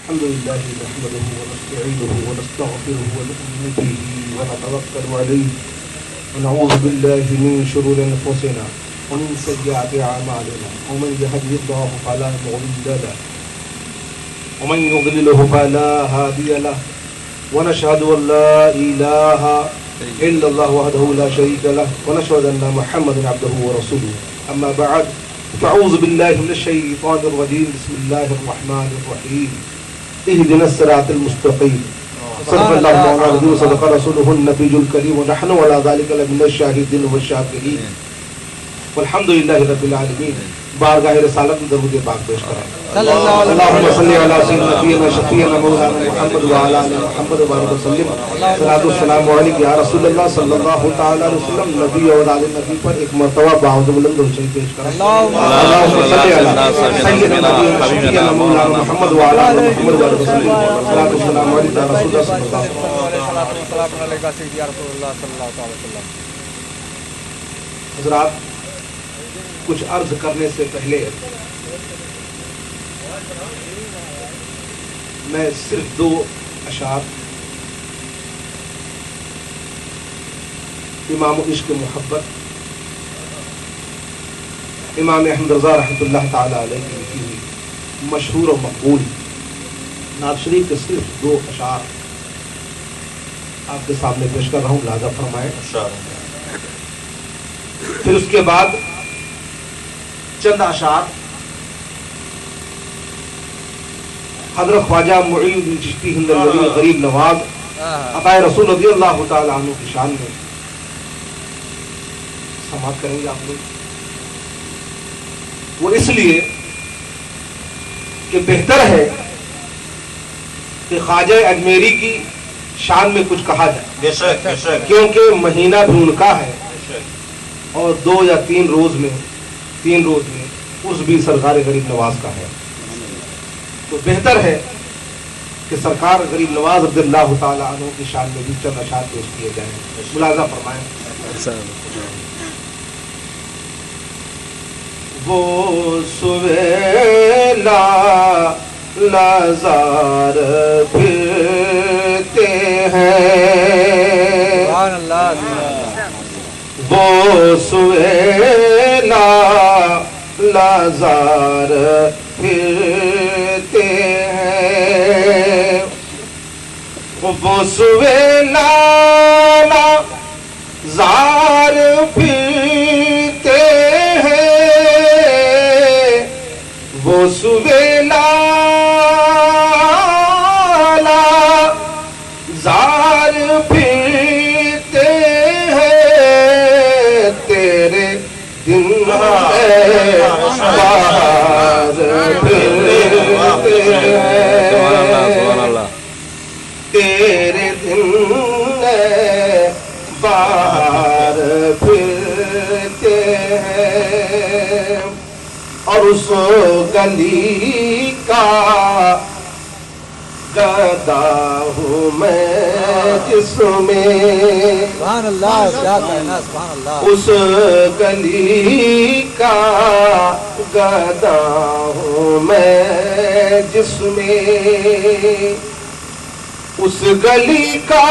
الحمد لله نحمده ونستعينه ونستغفره ونؤمن به ونتوكل عليه ونعوذ بالله من شرور أنفسنا ومن سيئات أعمالنا ومن يهده الله فلا مضل له ومن يضلله فلا هادي له ونشهد أن لا إله إلا الله وحده لا شريك له ونشهد أن محمدا عبده ورسوله أما بعد فأعوذ بالله من الشيطان الرجيم بسم الله الرحمن الرحيم اهدنا الصراط المستقيم صدق الله مولانا العظيم وصدق رسوله النبي الكريم ونحن على ذلك لمن الشاهدين والشاكرين والحمد لله رب العالمين. بارگاہ رسالت میں درود پاک پیش کریں. اللهم صل على سيدنا نبينا شفيعنا مولانا محمد وعلى ال محمد وبارك وسلم. صلاۃ والسلام علیک یا رسول اللہ صلی اللہ تعالی علیہ وسلم. نبی اور آل نبی پر ایک مرتبہ باعث بلند درود شریف پیش کریں. اللهم صل على سيدنا نبينا شفيعنا مولانا محمد وعلى ال محمد وبارك وسلم. صلاۃ والسلام علیک یا رسول اللہ صلی اللہ علیہ وسلم. حضرات، کچھ عرض کرنے سے پہلے میں صرف 2 اشعار امام عشق محبت امام احمد رضا رحمۃ اللہ تعالی علیہ کی لکھی ہوئی مشہور و مقبول نعت شریف کے صرف 2 اشعار آپ کے سامنے پیش کر رہا ہوں، لہذا فرمائیں. پھر اس کے بعد چند اشعار حضرت خواجہ معین الدین چشتی ہند الولی غریب نواز عطائے رسول رضی اللہ تعالی عنہ کی شان میں سماعت کریں گے آپ لوگ. وہ اس لیے کہ بہتر ہے کہ خواجہ اجمیری کی شان میں کچھ کہا جائے، کیونکہ مہینہ بھی ان کا ہے اور 2 یا 3 روز میں اس بھی سرکار غریب نواز کا ہے. تو بہتر ہے کہ سرکار غریب نواز رضی اللہ تعالی عنہ کی شان میں بھی چند اشعار پیش کیے جائیں. ملاحظہ فرمائیں. وہ سویلا لازار پھرتے ہیں، وہ سویلا لازار پھرتے ہیں، وہ سویلا لازار پھرتے ہیں، وہ سویلا لازار پھرتے ہیں، تیرے دن باہر پھرتے ہیں، تیرے دن باہر پھرتے ہیں، اور اس گلی کا گدا ہوں میں جس میں، اس گلی کا گدا ہوں میں جس میں، اس گلی کا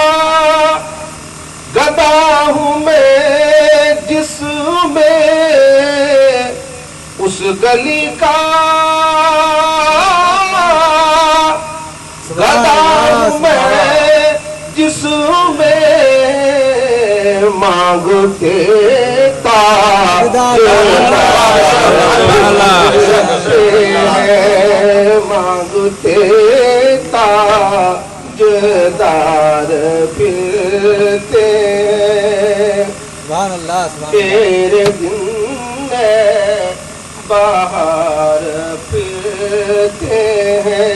گدا ہوں میں جس میں، اس گلی کا گدا ہوں میں جس میں، مانگتے مانگتے تاجدار پھرتے، تیرے دن باہر پھرتے ہیں.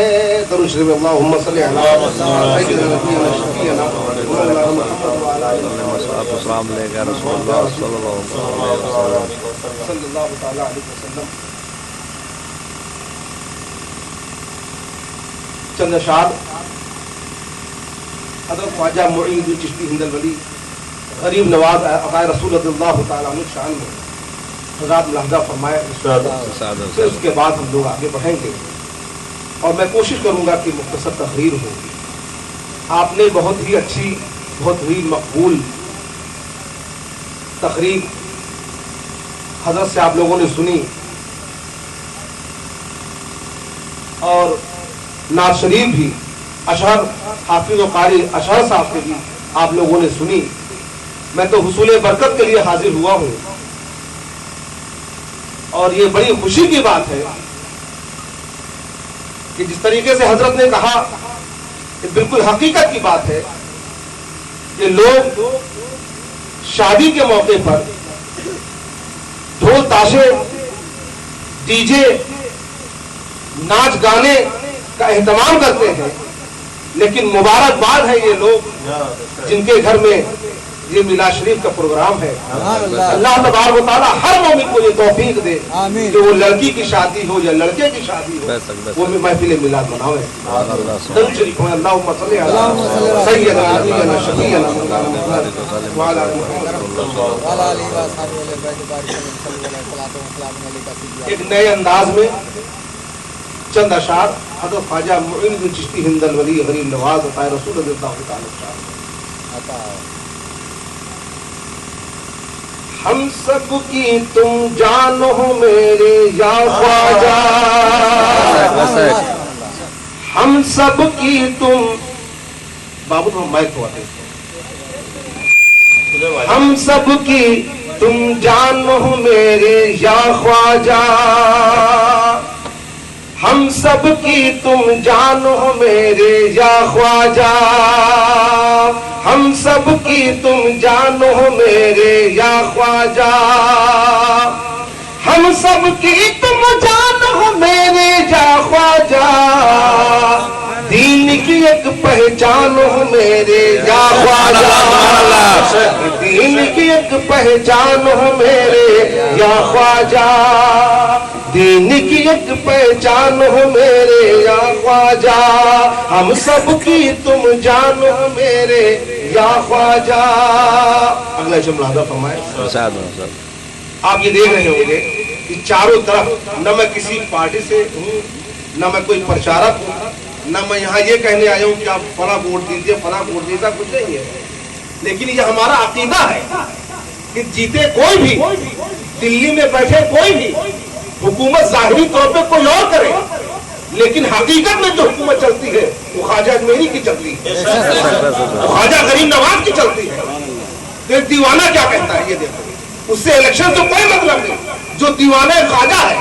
درود شریف اللہم صلی علی سیدنا نبینا شفیعنا مولانا محمد وعلی آلہ السلام علیکم رسول اللہ صلی اللہ تعالی علیہ وسلم. چند اشعار حضرت خواجہ معین الدین چشتی ہند الولی غریب نواز عطائے رسول اللہ تعالی عنہ شان میں حضرات ملاحظہ فرمائے. پھر اس کے بعد ہم لوگ آگے بڑھیں گے. اور میں کوشش کروں گا کہ مختصر تقریر ہو. آپ نے بہت ہی اچھی، بہت ہی مقبول تقریر حضرت سے آپ لوگوں نے سنی، اور نعت شریف بھی اشہر حافظ و قاری اشہر صاحب سے بھی آپ لوگوں نے سنی. میں تو حصول برکت کے لیے حاضر ہوا ہوں، اور یہ بڑی خوشی کی بات ہے کہ جس طریقے سے حضرت نے کہا کہ بالکل حقیقت کی بات ہے کہ لوگ شادی کے موقع پر ڈھول تاشے، ڈی جے، ناچ گانے کا اہتمام کرتے ہیں، لیکن مبارکباد ہے یہ لوگ جن کے گھر میں یہ میلاد شریف کا پروگرام ہے. اللہ تبارک و تعالیٰ ہر مومن کو یہ توفیق دے کہ وہ لڑکی کی شادی ہو یا لڑکے کی شادی ہو وہ محفل میلاد مناویں. درود شریف پڑھیں. اللہم صلی علی سیدنا نبینا شفیعنا وعلی ایک نئے انداز میں چند اشعار حضرت خواجہ معین بن چشتی ہند الولی غریب نواز عطائے رسول اللہ تعالی. ہم سب کی تم جان ہو میرے یا خواجہ، ہم سب کی تم بابو تم مائک ہوا تھے. ہم سب کی تم جان ہو میرے یا خواجہ، ہم سب کی تم جان ہو میرے یا خواجہ، ہم سب کی تم جان ہو میرے یا خواجہ، ہم سب کی تم جان ہو میرے یا خواجہ، دین کی ایک پہچان ہو میرے یا خواجہ، دین کی ایک پہچان ہو میرے یا خواجہ، دین کی ایک پہچان ہو میرے یا خواجہ، ہم سب کی تم جان ہو میرے یا خواجہ. اگلا ملاحظہ فرمائے. آپ یہ دیکھ رہے ہوں گے کہ چاروں طرف نہ میں کسی پارٹی سے ہوں، نہ میں کوئی پرچارک ہوں، نہ میں یہاں یہ کہنے آیا ہوں کہ آپ فلاں ووٹ دیجیے فلاں ووٹ دیجیے، کچھ نہیں ہے. لیکن یہ ہمارا عقیدہ ہے کہ جیتے کوئی بھی، دلی میں بیٹھے کوئی بھی، حکومت ظاہری طور پہ کوئی اور کرے، لیکن حقیقت میں جو حکومت چلتی ہے وہ خواجہ اجمیری کی چلتی ہے، وہ خواجہ غریب نواز کی چلتی ہے. تو دیوانہ کیا کہتا ہے یہ دیکھو، اس سے الیکشن سے کوئی مطلب نہیں. جو دیوانہ خواجہ ہے،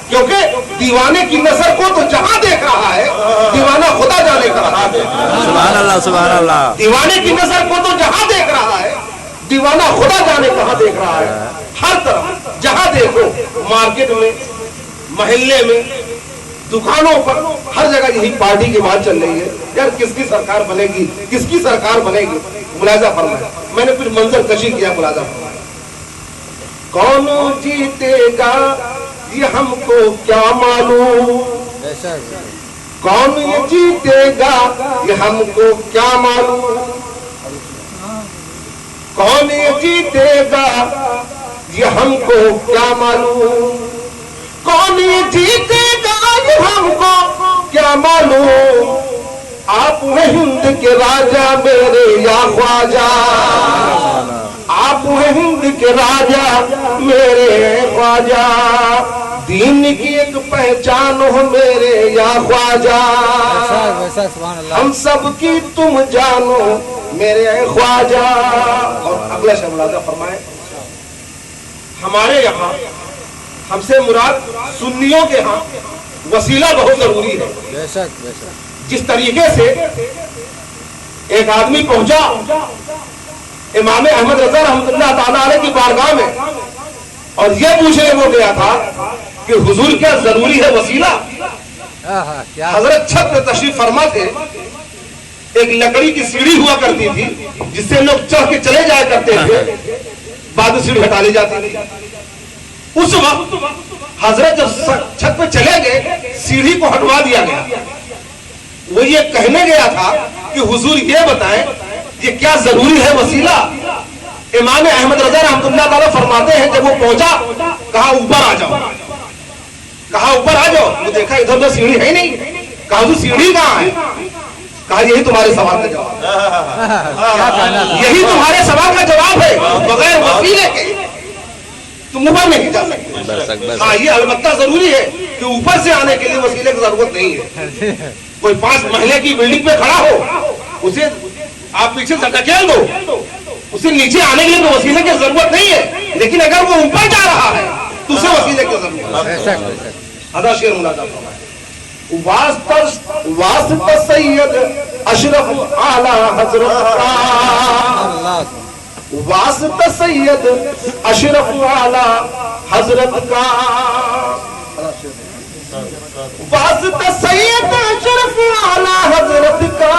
کیونکہ دیوانے کی نظر کو تو جہاں دیکھ رہا ہے، دیوانہ خدا جانے کا رہا ہے. سبحان اللہ سبحان اللہ. دیوانے کی نظر کو تو جہاں دیکھ رہا ہے، دیوانہ خدا جانے کہاں دیکھ رہا ہے. ہر طرف جہاں دیکھو، مارکیٹ میں، محلے میں، دکانوں پر، ہر جگہ یہی پارٹی کی بات چل رہی ہے. یار کس کی سرکار بنے گی، کس کی سرکار بنے گی. ملاحظہ فرمایا. میں نے پھر منظر کشی کیا. ملاحظہ فرمایا. کون جیتے گا یہ ہم کو کیا معلوم، کون جیتے گا یہ ہم کو کیا معلوم، کون جیتے گا یہ ہم کو کیا معلوم، کون جیتے گا یہ ہم کو کیا معلوم. آپ ہیں ہند کے راجا میرے یا خواجہ، آپ ہیں ہند کے راجا میرے خواجہ، دین کی ایک پہچان ہو میرے یا خواجہ، ہم سب کی تم جانو میرے خواجہ. اور اگلا شعر ملاحظہ فرمائے. ہمارے یہاں، ہم سے مراد سنیوں کے ہاں، وسیلہ بہت ضروری ہے. جس طریقے سے ایک آدمی پہنچا امام احمد رضا رحمۃ اللہ تعالیٰ علیہ کی بارگاہ میں اور یہ پوچھنے وہ گیا تھا کہ حضور کیا ضروری ہے وسیلہ. حضرت چھت پہ تشریف فرما تھے. ایک لکڑی کی سیڑھی ہوا کرتی تھی جس سے لوگ چڑھ کے چلے جایا کرتے تھے، بعد میں سیڑھی ہٹا لی جاتی تھی. اس وقت حضرت جب چھت پہ چلے گئے، سیڑھی کو ہٹوا دیا گیا. وہ یہ کہنے گیا تھا کہ حضور یہ بتائیں یہ کیا ضروری ہے وسیلہ. امام احمد رضا رحمۃ اللہ تعالیٰ فرماتے ہیں جب وہ پہنچا کہا اوپر آ جاؤ، کہا اوپر آ جاؤ. وہ دیکھا ادھر ادھر سیڑھی ہے نہیں، کہا حضور سیڑھی کہاں ہے؟ کہا یہی تمہارے سوال کا جواب ہے، یہی تمہارے سوال کا جواب ہے، بغیر وسیلے کے تم اوپر نہیں جا سکتے۔ ہاں یہ البتہ ضروری ہے کہ اوپر سے آنے کے لیے وسیلے کی ضرورت نہیں ہے۔ کوئی 5 محلے کی بلڈنگ پہ کھڑا ہو، اسے آپ پیچھے سے دھکیل دو، اسے نیچے آنے کے لیے تو وسیلے کی ضرورت نہیں ہے، لیکن اگر وہ اوپر جا رہا ہے تو اسے وسیلے کی ضرورت ہے۔ ادا شعر ملاحظہ فرمائیں، واسطہ سید اشرف اعلی حضرت کا، واسطہ سید اشرف اعلی حضرت کا، واسطہ سید اشرف اعلی حضرت کا،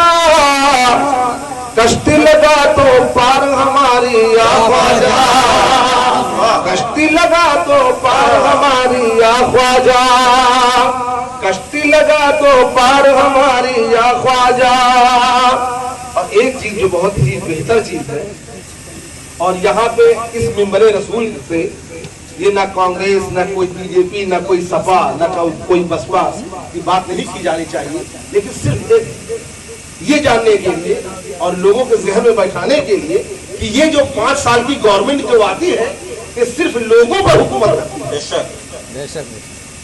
کشتی لگا تو پار ہماری یا خواجہ، کشتی لگا تو پار ہماری یا خواجہ، کشتی لگا تو پار ہماری یا خواجہ۔ اور ایک چیز جو بہت ہی بہتر چیز ہے، اور یہاں پہ اس منبر رسول سے یہ نہ کانگریس، نہ کوئی بی جے پی، نہ کوئی سپا، نہ کوئی بسپا کی بات نہیں کی جانی چاہیے، لیکن صرف یہ جاننے کے لیے اور لوگوں کے ذہن میں بیٹھانے کے لیے کہ یہ جو 5 سال کی گورنمنٹ جو آتی ہے یہ صرف لوگوں پر حکومت کرتی ہے،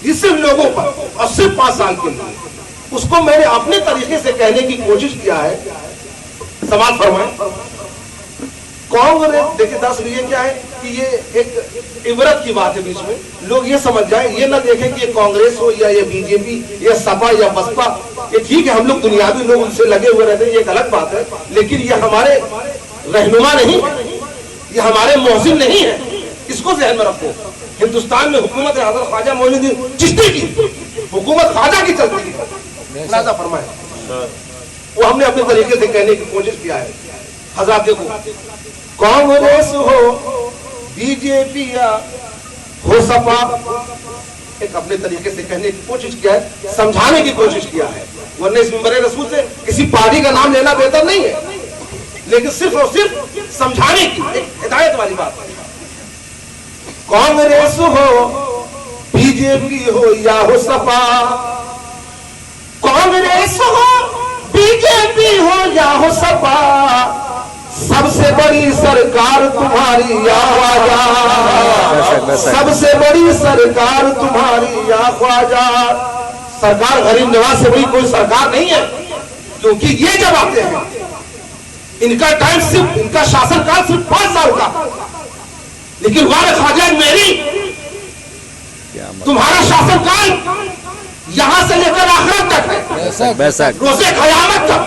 یہ صرف لوگوں پر، اور صرف 5 سال کے لیے۔ اس کو میں نے اپنے طریقے سے کہنے کی کوشش کیا ہے۔ سماعت فرمائیں، کانگریس دیکھیں، دراصل یہ کیا ہے کہ یہ ایک عبرت کی بات ہے، بیچ میں لوگ یہ سمجھ جائیں، یہ نہ دیکھیں کہ یہ کانگریس ہو یا یہ بی جے پی یا سپا یا بسپا، یہ ٹھیک ہے ہم لوگ دنیاوی لوگ ان سے لگے ہوئے رہتے ہیں، یہ ایک الگ بات ہے، لیکن یہ ہمارے رہنما نہیں ہے، یہ ہمارے محسن نہیں ہے، اس کو ذہن میں رکھو۔ ہندوستان میں حکومت حضرت خواجہ معین الدین چشتی کی، حکومت خواجہ کی چلتی ہے، ملاحظہ فرمائیں، وہ ہم نے اپنے طریقے سے کہنے کی کوشش کیا ہے۔ حضرات دیکھو، کانگریس ہو، بی جے پی یا ہو سپا، ایک اپنے طریقے سے کہنے کی کوشش کیا ہے، سمجھانے کی کوشش کیا ہے، ورنہ اس منبر رسول سے کسی پارٹی کا نام لینا بہتر نہیں ہے، لیکن صرف اور صرف سمجھانے کی ایک ہدایت والی بات ہے۔ کانگریس ہو، بی جے پی ہو یا ہو سپا، کانگریس ہو، بی جے پی ہو یا ہو سپا، سب سے بڑی سرکار تمہاری یا خواجہ، سب سے بڑی سرکار تمہاری یا خواجہ۔ سرکار غریب نواز سے بڑی کوئی سرکار نہیں ہے، کیونکہ یہ جب آتے ہیں ان کا ٹائم صرف، ان کا شاسن کال صرف 5 سال کا، لیکن وار خواجہ میری تمہارا شاسن کال یہاں سے لے کر آخرت تک ہے، روزے قیامت تک۔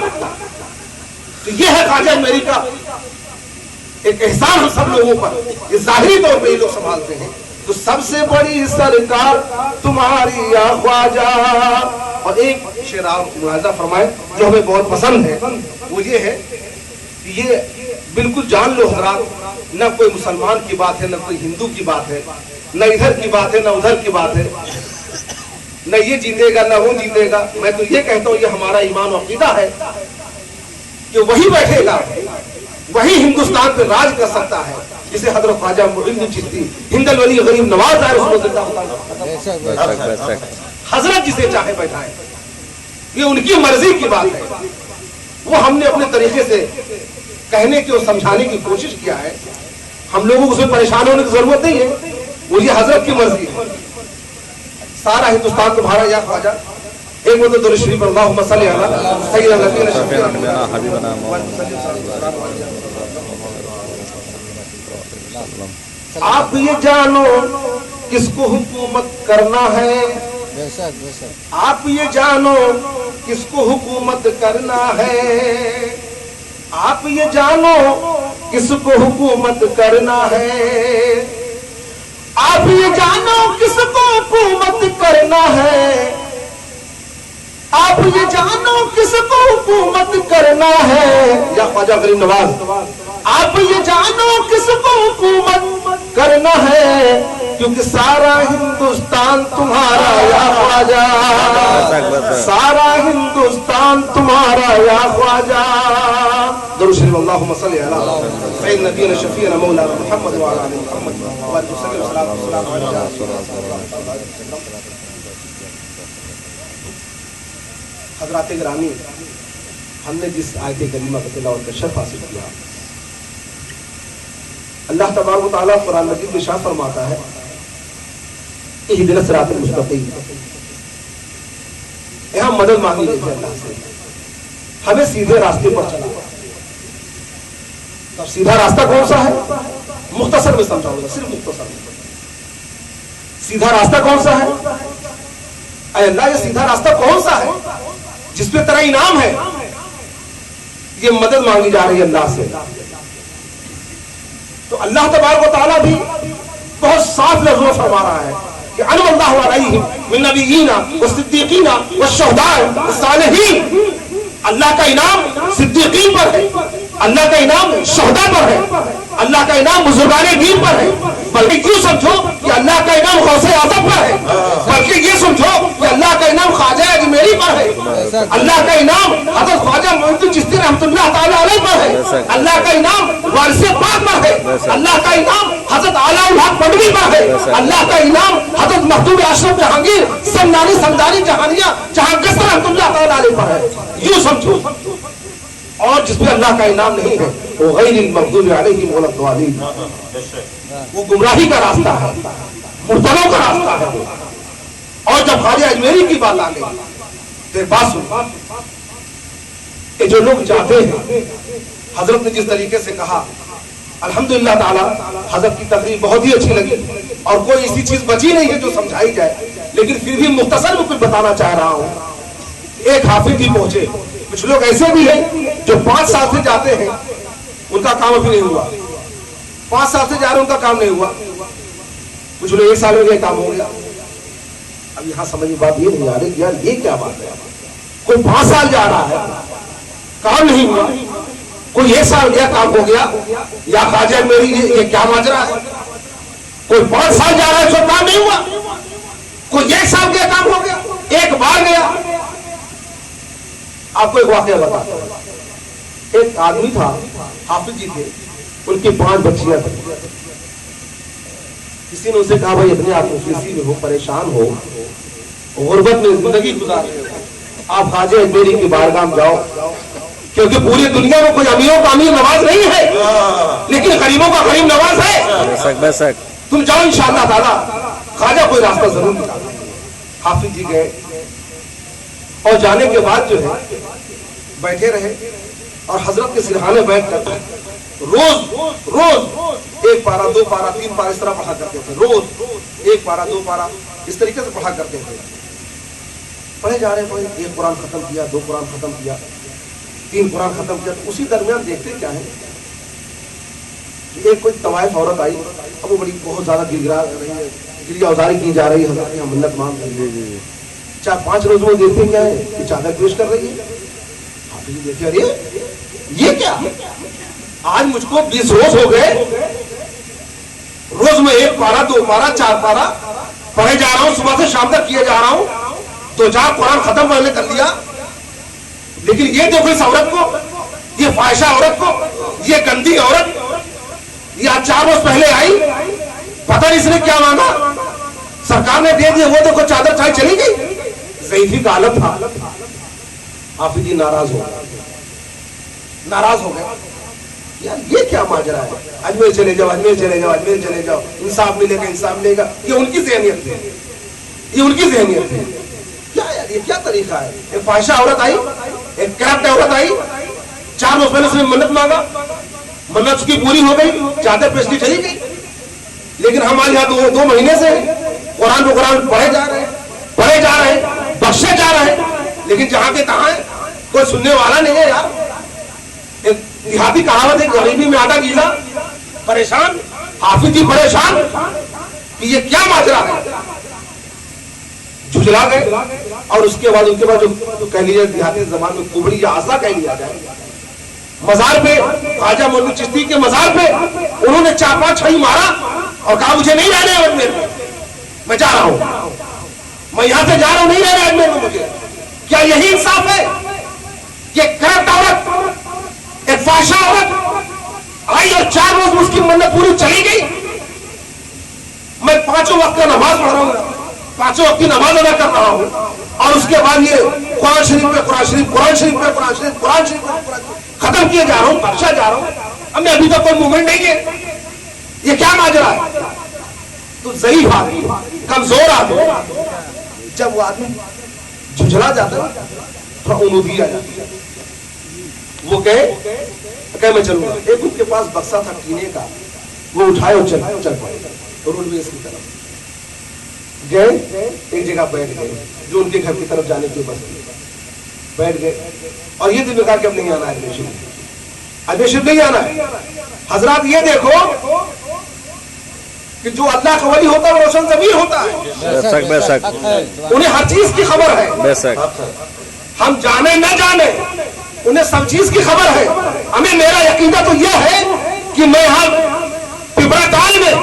تو یہ ہے خواجہ میری کا ایک احسان ہم سب لوگوں پر، یہ ظاہری طور پہ یہ لوگ سنبھالتے ہیں۔ تو سب سے بڑی سرکار تمہاری یا خواجہ۔ اور ایک شعر آپ ملاحظہ فرمائیں جو ہمیں بہت پسند ہے، وہ یہ ہے کہ یہ بالکل جان لو حضرات، نہ کوئی مسلمان کی بات ہے، نہ کوئی ہندو کی بات ہے، نہ ادھر کی بات ہے، نہ ادھر کی بات ہے، نہ یہ جیتے گا نہ وہ جیتے گا۔ میں تو یہ کہتا ہوں یہ ہمارا ایمان و عقیدہ ہے کہ وہی بیٹھے گا، وہی ہندوستان پہ راج کر سکتا ہے جسے حضرت خواجہ معین الدین چشتی ہند الولی غریب نواز ہے، حضرت جسے چاہے بیٹھائے، یہ ان کی مرضی کی بات ہے۔ وہ ہم نے اپنے طریقے سے کہنے کی اور سمجھانے کی کوشش کیا ہے، ہم لوگوں کو اس میں پریشان ہونے کی ضرورت نہیں ہے، وہ یہ حضرت کی مرضی ہے۔ سارا ہندوستان تمہارا یا خواجہ۔ ایک مرتبہ درود شریف اللہم صلی علی سیدنا نبینا شفیعنا حبیبنا آپ یہ جانو کس کو حکومت کرنا ہے، آپ یہ جانو کس کو حکومت کرنا ہے، آپ یہ جانو کس کو حکومت کرنا ہے، آپ یہ جانو کس کو حکومت کرنا ہے، آپ یہ جانو کس کو حکومت کرنا ہے یا خواجہ غریب نواز، آپ یہ جانو کس کو حکومت کرنا ہے، کیونکہ سارا ہندوستان تمہارا یا خواجہ، سارا ہندوستان تمہارا یا خواجہ۔ درود شریف اللہم صلی علی سیدنا نبینا شفیعنا مولانا محمد وعلی آل محمد وآلہ وسلم والسلام علیہ۔ حضرات گرامی، ہم نے جس آیت کریمہ کا تلاوت کا شرف حاصل کیا، اللہ تبارک و تعالیٰ قرآن مجید میں ارشاد فرماتا ہے اہدنا الصراط المستقیم، یہاں مدد مانگی گئی ہے اللہ سے، ہمیں سیدھے راستے پر چلا۔ اب سیدھا راستہ کون سا ہے؟ مختصر میں سمجھاؤں گا، صرف مختصر میں۔ سیدھا راستہ کون سا ہے؟ اے اللہ، یہ سیدھا راستہ کون سا ہے جس پہ تیرا انعام ہے؟ یہ مدد مانگی جا رہی ہے اللہ سے۔ تو اللہ تبارک و تعالیٰ بھی بہت صاف لفظوں میں فرما رہا ہے کہ انعم اللہ علیہم من نبیین والصدیقین والشہداء والصالحین، اللہ کا انعام صدیقین پر ہے، اللہ کا انعام شہداء پر ہے، اللہ کا انعام بزرگان دین پر ہے، بلکہ کیوں سمجھو کہ اللہ کا انعام غوث اعظم پر ہے، بلکہ یہ سمجھو کہ اللہ کا انعام خواجہ اجمیری پر ہے، اللہ کا انعام حضرت خواجہ معین الدین چشتی رحمۃ اللہ تعالی علیہ پر ہے، اللہ کا انعام وارث پاک پر ہے، اللہ کا انعام حضرت علاء الحق پنڈوی پر ہے، اللہ کا انعام حضرت مخدوم اشرف جہانگیر سمنانی سمدانی جہانیہ جہانگیر رحمۃ اللہ تعالی علیہ پر ہے، یوں سمجھو۔ اور جس پہ اللہ کا انعام نہیں ہے وہ غیر المغضوب علیہم ولا الضالین، وہ گمراہی کا راستہ ہے، مبتلوں کا راستہ ہے وہ۔ اور جب خواجہ اجمیری کی بات آ گئی تو بات سن، کہ جو لوگ چاہتے ہیں، حضرت نے جس طریقے سے کہا الحمدللہ تعالی، حضرت کی تقریر بہت ہی اچھی لگی، اور کوئی ایسی چیز بچی نہیں ہے جو سمجھائی جائے، لیکن پھر بھی مختصر میں کچھ بتانا چاہ رہا ہوں۔ ایک حافظ جی پہنچے، کچھ لوگ ایسے بھی ہیں جو 5 سال سے جاتے ہیں، ان کا کام ابھی نہیں ہوا، 5 سال سے جا رہے ہیں، ان کا کام نہیں ہوا، کچھ لوگ 1 سال میں گئے کام ہو گیا۔ اب یہاں سمجھ میں بات یہ نہیں آ رہی کہ یار یہ کیا بات ہے، کوئی 5 سال جا رہا ہے کام نہیں ہوا، کوئی 1 سال گیا کام ہو گیا، یا خواجہ میری یہ کیا ماجرا ہے؟ کوئی 5 سال جا رہا ہے سو کام نہیں ہوا، کوئی 1 سال گیا کام ہو گیا، 1 بار گیا۔ آپ کو ایک واقعہ بتاتا ہوں، ایک آدمی تھا، حافظ جی تھے، ان کی 5 بچیاں تھیں۔ کسی نے اسے کہا بھائی اپنے آپ مفلسی میں ہو، پریشان ہو، غربت میں زندگی گزار رہے ہو، آپ خواجہ اجمیری کی بارگاہ میں جاؤ، کیونکہ پوری دنیا میں کوئی امیروں کا امیر نواز نہیں ہے، لیکن غریبوں کا غریب نواز ہے۔ تم جاؤ انشاءاللہ تعالیٰ، خواجہ کوئی راستہ ضرور نکالے۔ حافظ جی گئے، اور جانے کے بعد جو ہے بیٹھے رہے، اور حضرت کے سرحانے بیٹھ کر روز 1 پارہ 2 پارہ 3 پارہ اس طرح پڑھا کرتے تھے، روز 1 پارہ 2 پارہ اس طریقے سے پڑھا کرتے تھے۔ پڑھے جا رہے ہیں، 1 قرآن ختم کیا، 2 قرآن ختم کیا، 3 قرآن ختم کیا، تو اسی درمیان دیکھتے کیا ہے کہ ایک کوئی طوائف عورت آئی، اب وہ بڑی بہت زیادہ گریہ اوزاری کی جا رہی ہے، حضرت یہاں منت مانگ رہی ہے، 4-5 روز وہ دیکھتے کیا ہے کہ چادر پیش کر رہی ہے۔ حافظ جی دیکھے ارے یہ کیا، آج مجھ کو 20 روز ہو گئے، روز میں 1 پارہ 2 پارہ 4 پارہ پڑھے جا رہا ہوں، صبح سے شام تک کیے جا رہا ہوں، 2-4 قرآن ختم پڑھنے کر لیا، لیکن یہ دیکھو اس عورت کو، یہ فاحشہ عورت کو، یہ گندی عورت، یہ آج 4 روز پہلے آئی، پتہ نہیں اس نے کیا مانگا، سرکار نے دے دیا، وہ دیکھو چادر چاہی چلی گئی، ضعیفی کا حالت تھا۔ حافظ جی ناراض ہو گئے، یار یہ کیا ماجرا ہے، اجمیر چلے جاؤ، اجمیر چلے جاؤ، اجمیر چلے جاؤ، انصاف ملے گا، انصاف ملے گا، یہ ان کی ذہنیت ہے، یہ ان کی ذہنیت ہے۔ کیا یار یہ کیا طریقہ ہے؟ ایک فاحشہ عورت آئی، ایک کرپٹ عورت آئی، 4 روز پہلے اس نے منت مانگا، منت اس کی پوری ہو گئی، چادر پیش کی چلی گئی، لیکن ہمارے یہاں 2 مہینے سے قرآن کو قرآن پڑھے جا رہے ہیں، بخشے جا رہے ہیں، لیکن جہاں کے تہاں ہے، کوئی سننے والا نہیں ہے یار۔ ایک دیہاتی کہاوت ہے، غریبی میں آٹا گیلا، پریشان، حافظ جی پریشان کہ یہ کیا ماجرا ہے، جھجلا گئے۔ اور اس کے بعد ان کے بعد جو کہہ لیجیے دیہاتی زبان میں کبڑی یا آسا کہہ لیا جائے، مزار پہ خواجہ معین الدین چشتی کے مزار پہ انہوں نے 4-5 چھئی مارا اور کہا مجھے نہیں رہنے اجمیر میں، میں جا رہا ہوں، میں یہاں سے جا رہا ہوں، نہیں رہنا اجمیر میں مجھے۔ کیا یہی انصاف ہے؟ یہ کرپٹ عورت، ایک فاحشہ عورت آئی اور 4 روز میں اس کی منت پوری چلی گئی۔ میں 5 وقت کا نماز پڑھ رہا ہوں، 5 وقت کی نماز ادا کر رہا ہوں، اور اس کے بعد یہ قرآن شریف پہ قرآن شریف، قرآن شریف پہ قرآن شریف، قرآن شریف پہ قرآن شریف، ختم کیے جا رہا ہوں، بخشا جا رہا ہوں، اب میں ابھی تک کوئی موومنٹ نہیں ہے. یہ کیا ماجرا ہے؟ تو ضعیف آدمی، کمزور آدمی، جب وہ آدمی جھجھلا جاتا ہے تھوڑا اونودگی آ جاتی ہے. وہ کہ میں چلوں گا. ایک ان کے پاس بکسا تھا ٹینے کا، وہ اٹھائے اور چل پڑے روڈ ویز کی طرف گئے. ایک جگہ بیٹھ گئے جو ان کے گھر کی طرف جانے کی بس بیٹھ گئے اور یہ دل میں کہا کہ اب نہیں آنا ہے، ادیشن نہیں آنا ہے. حضرات یہ دیکھو کہ جو اللہ کا ولی ہوتا ہے وہ روشن ضمیر ہوتا ہے، بے شک انہیں ہر چیز کی خبر ہے. بے شک ہم جانے نہ جانے انہیں سب چیز کی خبر ہے. ہمیں میرا عقیدہ تو یہ ہے کہ میں یہاں پپرا تال میں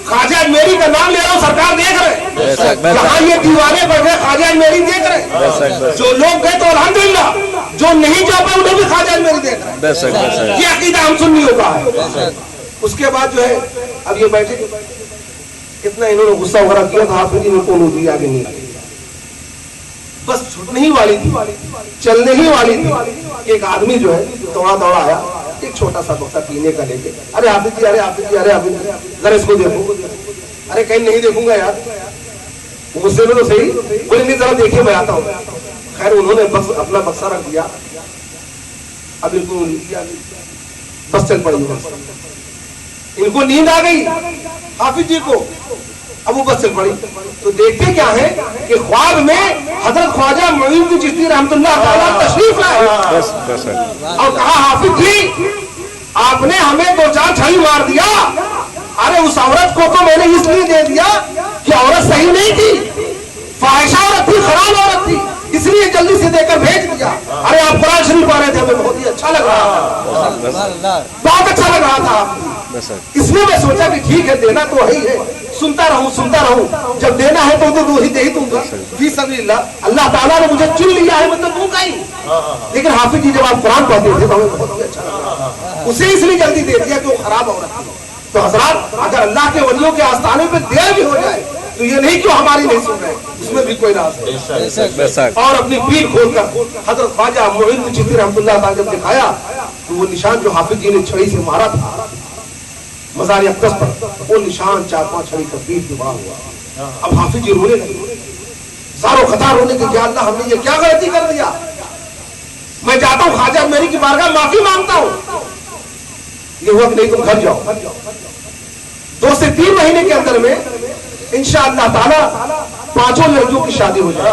خواجہ میری کا نام لے رہا ہوں، سرکار دیکھ رہے، جہاں یہ دیوانے پڑ گئے خواجہ میری دیکھ رہے، جو لوگ گئے تو الحمدللہ، جو نہیں جا پائے انہیں بھی خواجہ میری دیکھ رہے. یہ عقیدہ ہم سنیوں کا ہے. اس کے بعد جو ہے اب یہ بیٹھے اتنا انہوں نے غصہ وغیرہ کیا تھا، حافظ جی نے کو نوٹی آگے نہیں آئی، بس چھٹنے ہی والی تھی، چلنے ہی والی تھی. ایک آدمی جو ہے دوڑا آیا، ایک چھوٹا سا بکسا پینے کا لے کے، ارے حافظ جی، ارے حافظ جی، ارے حافظ جی ذرا اس کو دیکھو. ارے کہیں نہیں دیکھوں گا یار، غصے میں تو صحیح، بولے نہیں ذرا دیکھیے میں آتا ہوں. خیر انہوں نے اپنا بکسا رکھ دیا. اب ان کو بس چل پڑی، ان کو نیند آ گئی حافظ جی کو. اب وہ بس چل پڑی تو دیکھتے کیا ہے کہ خواب میں حضرت خواجہ معین الدین چشتی رحمۃ اللہ تعالیٰ تشریف لائے اور کہا حافظ جی آپ نے ہمیں دو چار چھڑی مار دیا. ارے اس عورت کو تو میں نے اس لیے دے دیا کہ عورت صحیح نہیں تھی، فاحشہ عورت تھی، خراب عورت تھی، اس لیے جلدی سے دے کر بھیج دیا. ارے آپ قرآن شریف پڑھ رہے تھے، ہمیں بہت ہی اچھا لگ رہا تھا، بہت اچھا لگ رہا تھا. اس لیے میں سوچا کہ ٹھیک ہے دینا تو وہی ہے، سنتا رہوں، جب دینا ہے تو دو ہی دے ہی دوں گا فی سبیل اللہ. اللہ تعالیٰ نے مجھے چن لیا ہے مطلب دوں گا ہی. لیکن حافظ جی جب آپ قرآن پڑھتے تھے تو ہمیں بہت ہی اچھا لگا، اسے اس لیے جلدی دے دیا کہ وہ خراب عورت تھی. تو حضرات اگر اللہ کے ولیوں کے آستانے پہ دیر بھی ہو جائے تو یہ نہیں کہ ہماری نہیں سن رہے، اس میں بھی کوئی راز ہے. اور اپنی پیٹھ کھول کر حضرت خواجہ معین الدین چشتی رحمۃ اللہ تعالیٰ جب دکھایا تو وہ نشان جو حافظ جی نے چھڑی سے مارا تھا مزار اقدس پر، وہ نشان 4-5 چھڑی کا پیٹ دبا ہوا. اب حافظ جی رونے لگے، زارو خطا رونے کے، یا اللہ ہم نے یہ کیا غلطی کر دیا. میں جاتا ہوں خواجہ میری کی بارگاہ معافی مانگتا ہوں. یہ ہوا کہ نہیں تم گھر جاؤ، 2 سے 3 مہینے کے اندر میں انشاءاللہ تعالی 5 لڑکیوں کی شادی ہو جائے،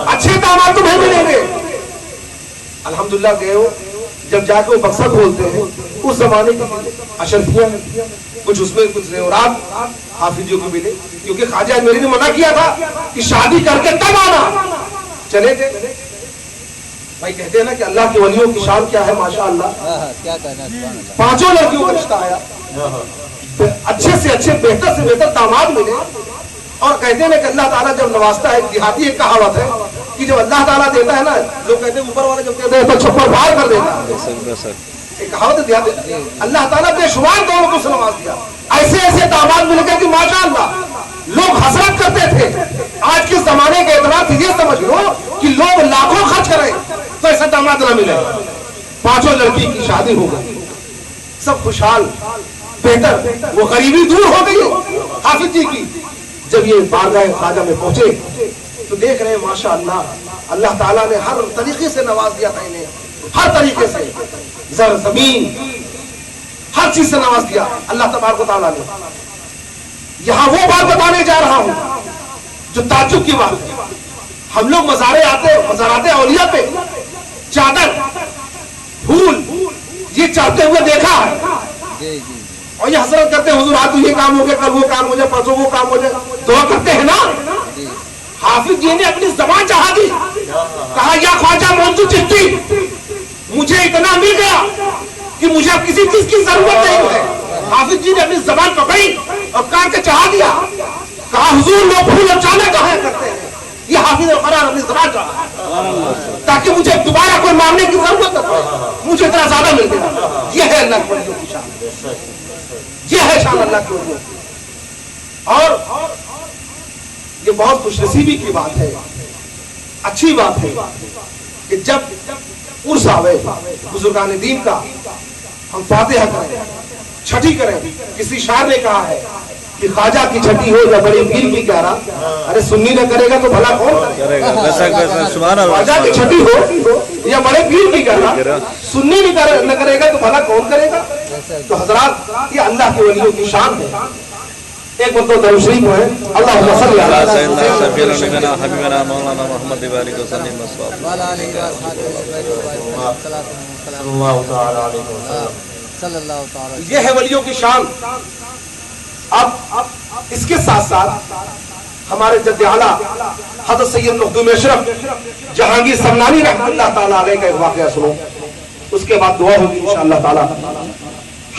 اچھے داماد تمہیں ملیں گے. الحمدللہ گئے ہو. جب جا کے وہ بکسا کھولتے ہیں اس زمانے کی اشرفیاں کچھ اس میں کچھ زیورات حافظ جی کو ملے، کیونکہ خواجہ میری نے منع کیا تھا کہ شادی کر کے تب آنا. چلے گئے. بھائی کہتے ہیں نا کہ اللہ کے ولیوں کی شان کیا ہے، ماشاءاللہ 5 لڑکیوں کا رشتہ آیا، اچھے سے اچھے، بہتر سے بہتر داماد ملے. اور کہتے ہیں نا کہ اللہ تعالیٰ جب نوازتا ہے، دیہاتی ایک کہاوت ہے کہ جب اللہ تعالیٰ دیتا ہے نا، لوگ کہتے ہیں اوپر والے جب کہتے ہیں تو چھپر باہر کر دیتا ہے. ایک کہاوت ہے دیہاتی، اللہ تعالیٰ بے شمار دونوں کو نواز دیا. ایسے ایسے داماد مل گئے کہ ماشاءاللہ لوگ حسرت کرتے تھے. آج کے زمانے کے اعتبار سے یہ سمجھ لو کہ لوگ لاکھوں خرچ کریں تو ایسا داماد نہ ملے. 5 لڑکی کی شادی ہو گئی، سب خوشحال، بہتر. وہ غریبی دور ہو گئی حافظ جی کی. جب یہ بارگاہ خواجہ میں پہنچے تو دیکھ رہے ہیں ماشاءاللہ اللہ تعالیٰ نے ہر طریقے سے نواز دیا تھا انہیں، ہر طریقے سے، زر زمین ہر چیز سے نواز دیا اللہ تبارک و تعالیٰ نے. یہاں وہ بات بتانے جا رہا ہوں جو تعجب کی بات ہے. ہم لوگ مزارات اولیاء پہ چادر، پھول یہ چاہتے ہوئے دیکھا ہے اور یہ حسرت کرتے ہیں حضور آج تو یہ کام ہو گیا، کل وہ کام ہو جائے، پرسوں وہ کام ہو جائے، دعا کرتے ہیں نا. حافظ جی نے اپنی زبان چڑھا دی، کہا یا خواجہ معین چشتی مجھے اتنا مل گیا کہ مجھے اب کسی چیز کی ضرورت نہیں ہے. حافظ جی نے اپنی زبان پکڑی اور کاٹ کے چڑھا دیا. کہا حضور لوگ پھول اور چادر کہاں کرتے ہیں، یہ حافظ قرآن اپنی زبان چڑھا تاکہ مجھے دوبارہ کوئی مانگنے کی ضرورت نہ پڑے، مجھے اتنا زیادہ مل گیا. یہ ہے اللہ کے ولیوں کی شان، یہ ہے شان اللہ کے ولیوں. اور یہ بہت خوش نصیبی کی بات ہے. اچھی بات ہے کہ جب عرس آوے بزرگان دین کا ہم فاتحہ کریں، چھٹی کریں. کسی شاعر نے کہا ہے کہ خواجہ کی چھٹی ہو یا بڑے پیر کی گیارہ. ارے سنی نہ کرے گا تو بھلا کون کرے گا؟ سبحان اللہ. خواجہ کی چھٹی ہو یا بڑے پیر کی گیارہ، سنی نہ کرے گا تو بھلا کون کرے گا؟ تو حضرات یہ اللہ کے ولیوں کی شان ہے. ایک مرتبہ درود شریف ہے اللہم صلی علی سیدنا حبیبنا مولانا محمد وعلی وسلم اللہ تعالی علیہ وسلم. صلی اللہ تعالی. یہ ہے ولیوں کی شان. اب اس کے ساتھ ساتھ ہمارے جد اعلیٰ حضرت سید مخدوم اشرف جہانگیر سمنانی رحمۃ اللہ تعالی علیہ کا ایک واقعہ سنو، اس کے بعد دعا ہوگی انشاءاللہ تعالی.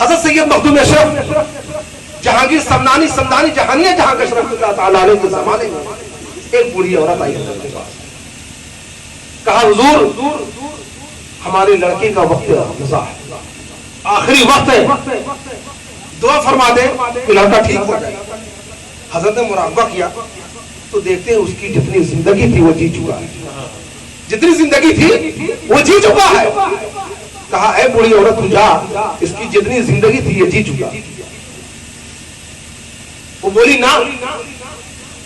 حضرت سید مخدوم اشرف جہانگیر سمنانی جہانیہ جہاں کا اشرف اللہ تعالی علیہ کے زمانے میں ایک بوڑھی عورت آئی حضرت کے پاس. کہا حضور ہمارے لڑکے کا وقت رضا ہے، آخری وقت ہے، دعا فرما دے کہ لڑکا ٹھیک ہو جائے. حضرت نے مراقبہ کیا تو دیکھتے ہیں اس کی جتنی زندگی تھی وہ جی چکا ہے، جتنی زندگی تھی وہ جی چکا ہے. کہا اے بوڑھی عورت تو جا، اس کی جتنی زندگی تھی یہ جی چکا. وہ بولی نا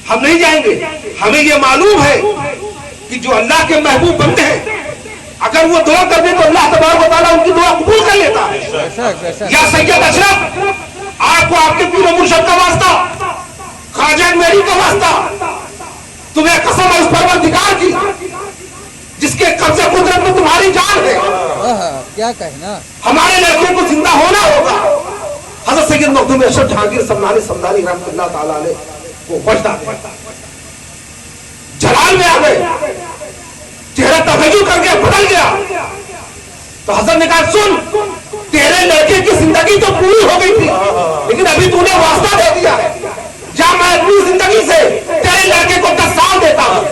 ہم نہیں جائیں گے، ہمیں یہ معلوم ہے کہ جو اللہ کے محبوب بندے ہیں اگر وہ دعا کر دیں تو اللہ تبارک و تعالیٰ ان کی دعا قبول کر لیتا ہے. یا سید اشرف آپ کو آپ کے پیر و مرشد کا واسطہ، خواجہ میری کا واسطہ، تمہیں قسم ہے اس پروردگار کی جس کے قبضے قدرت میں تمہاری جان ہے، کیا کہنا، ہمارے لڑکے کو زندہ ہونا ہوگا. حضرت سید مخدوم اشرف جہانگیر سمنانی رحمۃ اللہ تعالی علیہ کو وجدہ جلال میں آ گئے، چہرہ تغیر کر کے بدل گیا. تو حضرت نے کہا سن، تیرے لڑکے کی زندگی تو پوری ہو گئی تھی لیکن ابھی تو نے واسطہ دے دیا ہے. جا میں اپنی زندگی سے تیرے لڑکے کو 10 سال دیتا ہوں،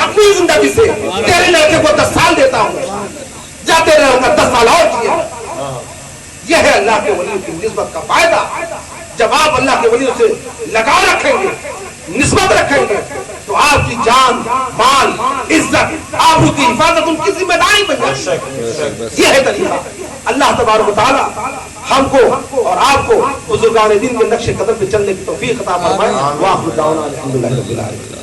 اپنی زندگی سے تیرے لڑکے کو 10 سال دیتا ہوں، جا تیرے لڑکا 10 سال اور کیا. یہ ہے اللہ کے ولیوں کی نسبت کا فائدہ. جب آپ اللہ کے ولیوں سے لگاؤ رکھیں گے، نسبت رکھیں گے تو آپ کی جان، مال، عزت، آبرو کی حفاظت ان کی ذمہ داری بن جائے گی. یہ ہے طریقہ. اللہ تبارک و تعالی ہم کو اور آپ کو بزرگان دین کے نقش قدم پہ چلنے کی توفیق عطا فرمائے. وآخر دعوانا الحمدللہ رب العالمین.